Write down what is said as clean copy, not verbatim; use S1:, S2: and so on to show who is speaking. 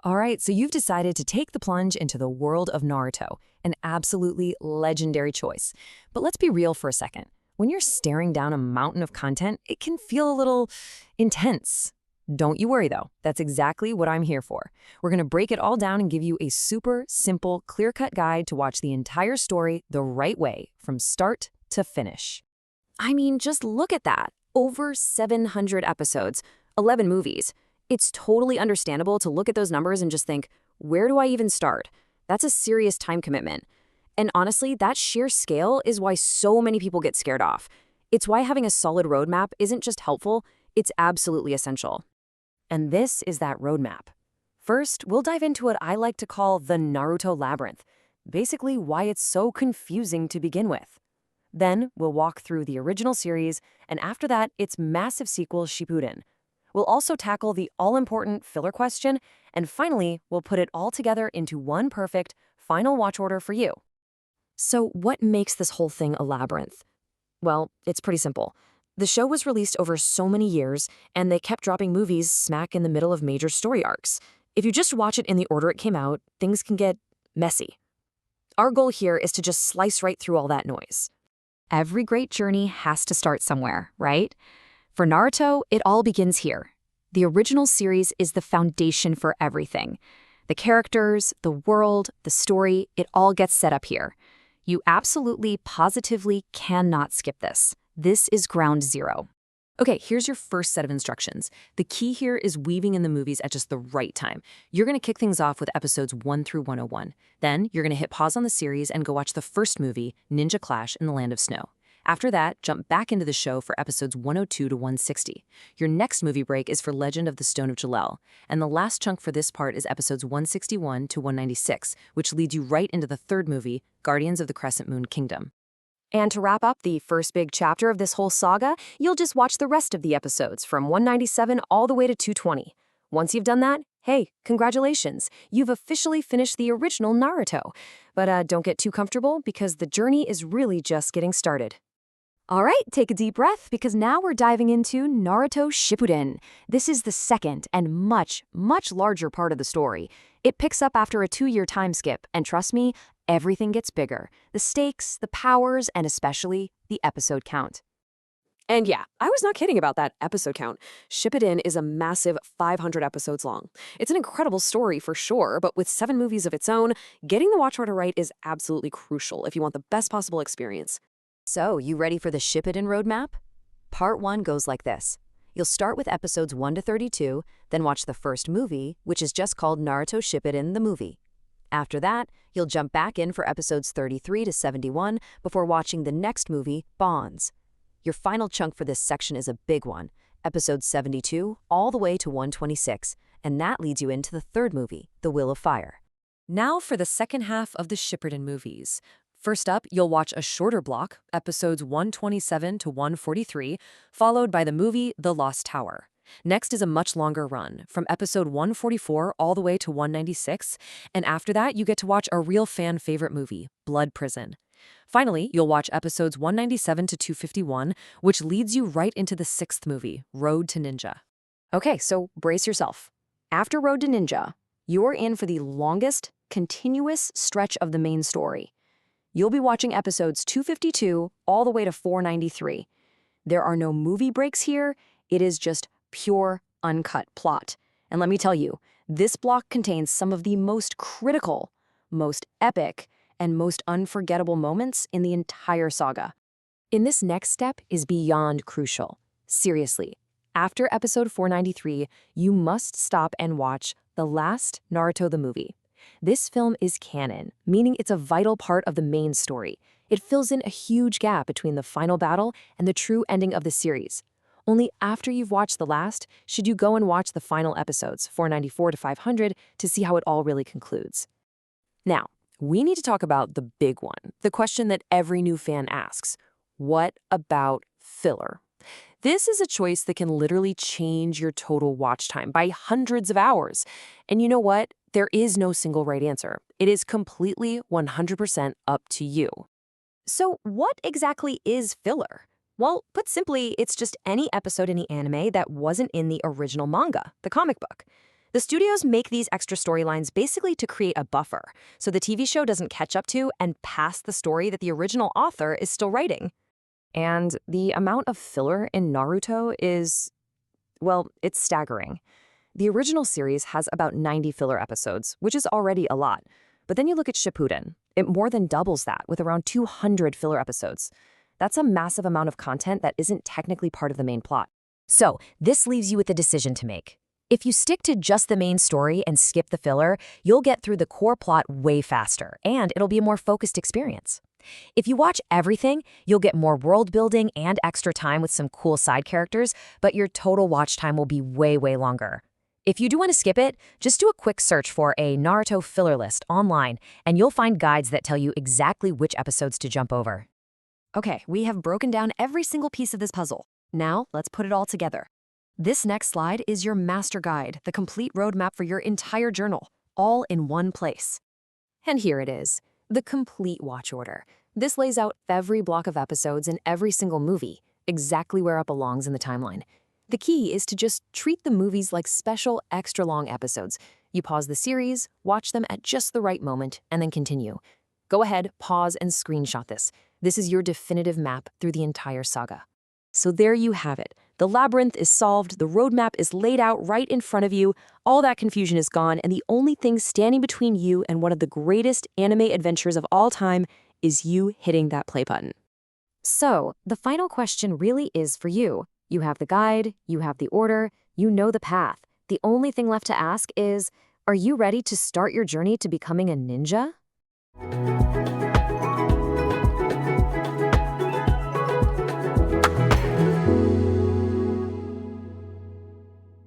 S1: All right, so you've decided to take the plunge into the world of Naruto, an absolutely legendary choice. But let's be real for a second. When you're staring down a mountain of content, it can feel a little intense. Don't you worry though, that's exactly what I'm here for. We're going to break it all down and give you a super simple, clear-cut guide to watch the entire story the right way, from start to finish. I mean, just look at that. Over 700 episodes, 11 movies. It's totally understandable to look at those numbers and just think, where do I even start? That's a serious time commitment. And honestly, that sheer scale is why so many people get scared off. It's why having a solid roadmap isn't just helpful, it's absolutely essential. And this is that roadmap. First, we'll dive into what I like to call the Naruto labyrinth, basically why it's so confusing to begin with. Then, we'll walk through the original series, and after that, its massive sequel, Shippuden. We'll also tackle the all-important filler question, and finally, we'll put it all together into one perfect, final watch order for you. So what makes this whole thing a labyrinth? Well, it's pretty simple. The show was released over so many years, and they kept dropping movies smack in the middle of major story arcs. If you just watch it in the order it came out, things can get messy. Our goal here is to just slice right through all that noise. Every great journey has to start somewhere, right? For Naruto, it all begins here. The original series is the foundation for everything. The characters, the world, the story, it all gets set up here. You absolutely, positively cannot skip this. This is ground zero. Okay, here's your first set of instructions. The key here is weaving in the movies at just the right time. You're going to kick things off with episodes 1 through 101. Then, you're going to hit pause on the series and go watch the first movie, Ninja Clash in the Land of Snow. After that, jump back into the show for episodes 102 to 160. Your next movie break is for Legend of the Stone of Jalel, and the last chunk for this part is episodes 161 to 196, which leads you right into the third movie, Guardians of the Crescent Moon Kingdom. And to wrap up the first big chapter of this whole saga, you'll just watch the rest of the episodes from 197 all the way to 220. Once you've done that, hey, congratulations, you've officially finished the original Naruto. But don't get too comfortable because the journey is really just getting started. All right, take a deep breath because now we're diving into Naruto Shippuden. This is the second and much, much larger part of the story. It picks up after a 2-year time skip, and trust me, everything gets bigger. The stakes, the powers, and especially the episode count. And yeah, I was not kidding about that episode count. Shippuden is a massive 500 episodes long. It's an incredible story for sure, but with 7 movies of its own, getting the watch order right is absolutely crucial if you want the best possible experience. So, you ready for the Shippuden roadmap? Part 1 goes like this. You'll start with episodes 1 to 32, then watch the first movie, which is just called Naruto Shippuden the Movie. After that, you'll jump back in for episodes 33 to 71 before watching the next movie, Bonds. Your final chunk for this section is a big one, episode 72 all the way to 126, and that leads you into the third movie, The Will of Fire. Now for the second half of the Shippuden movies. First up, you'll watch a shorter block, episodes 127 to 143, followed by the movie The Lost Tower. Next is a much longer run, from episode 144 all the way to 196, and after that, you get to watch a real fan favorite movie, Blood Prison. Finally, you'll watch episodes 197 to 251, which leads you right into the 6th movie, Road to Ninja. Okay, so brace yourself. After Road to Ninja, you're in for the longest, continuous stretch of the main story. You'll be watching episodes 252 all the way to 493. There are no movie breaks here. It is just pure, uncut plot. And let me tell you, this block contains some of the most critical, most epic, and most unforgettable moments in the entire saga. In this next step is beyond crucial. Seriously, after episode 493, you must stop and watch the last Naruto the Movie. This film is canon, meaning it's a vital part of the main story. It fills in a huge gap between the final battle and the true ending of the series. Only after you've watched the last should you go and watch the final episodes, 494 to 500, to see how it all really concludes. Now, we need to talk about the big one, the question that every new fan asks. What about filler? This is a choice that can literally change your total watch time by hundreds of hours. And you know what? There is no single right answer. It is completely 100% up to you. So what exactly is filler? Well, put simply, it's just any episode in the anime that wasn't in the original manga, the comic book. The studios make these extra storylines basically to create a buffer, so the TV show doesn't catch up to and pass the story that the original author is still writing. And the amount of filler in Naruto is, well, it's staggering. The original series has about 90 filler episodes, which is already a lot. But then you look at Shippuden, it more than doubles that with around 200 filler episodes. That's a massive amount of content that isn't technically part of the main plot. So, this leaves you with a decision to make. If you stick to just the main story and skip the filler, you'll get through the core plot way faster, and it'll be a more focused experience. If you watch everything, you'll get more world building and extra time with some cool side characters, but your total watch time will be way, way longer. If you do want to skip it, just do a quick search for a Naruto filler list online, and you'll find guides that tell you exactly which episodes to jump over. Okay, we have broken down every single piece of this puzzle. Now, let's put it all together. This next slide is your master guide, the complete roadmap for your entire journal, all in one place. And here it is, the complete watch order. This lays out every block of episodes in every single movie, exactly where it belongs in the timeline. The key is to just treat the movies like special, extra-long episodes. You pause the series, watch them at just the right moment, and then continue. Go ahead, pause, and screenshot this. This is your definitive map through the entire saga. So there you have it. The labyrinth is solved, the roadmap is laid out right in front of you, all that confusion is gone, and the only thing standing between you and one of the greatest anime adventures of all time is you hitting that play button. So, the final question really is for you. You have the guide, you have the order, you know the path. The only thing left to ask is, are you ready to start your journey to becoming a ninja?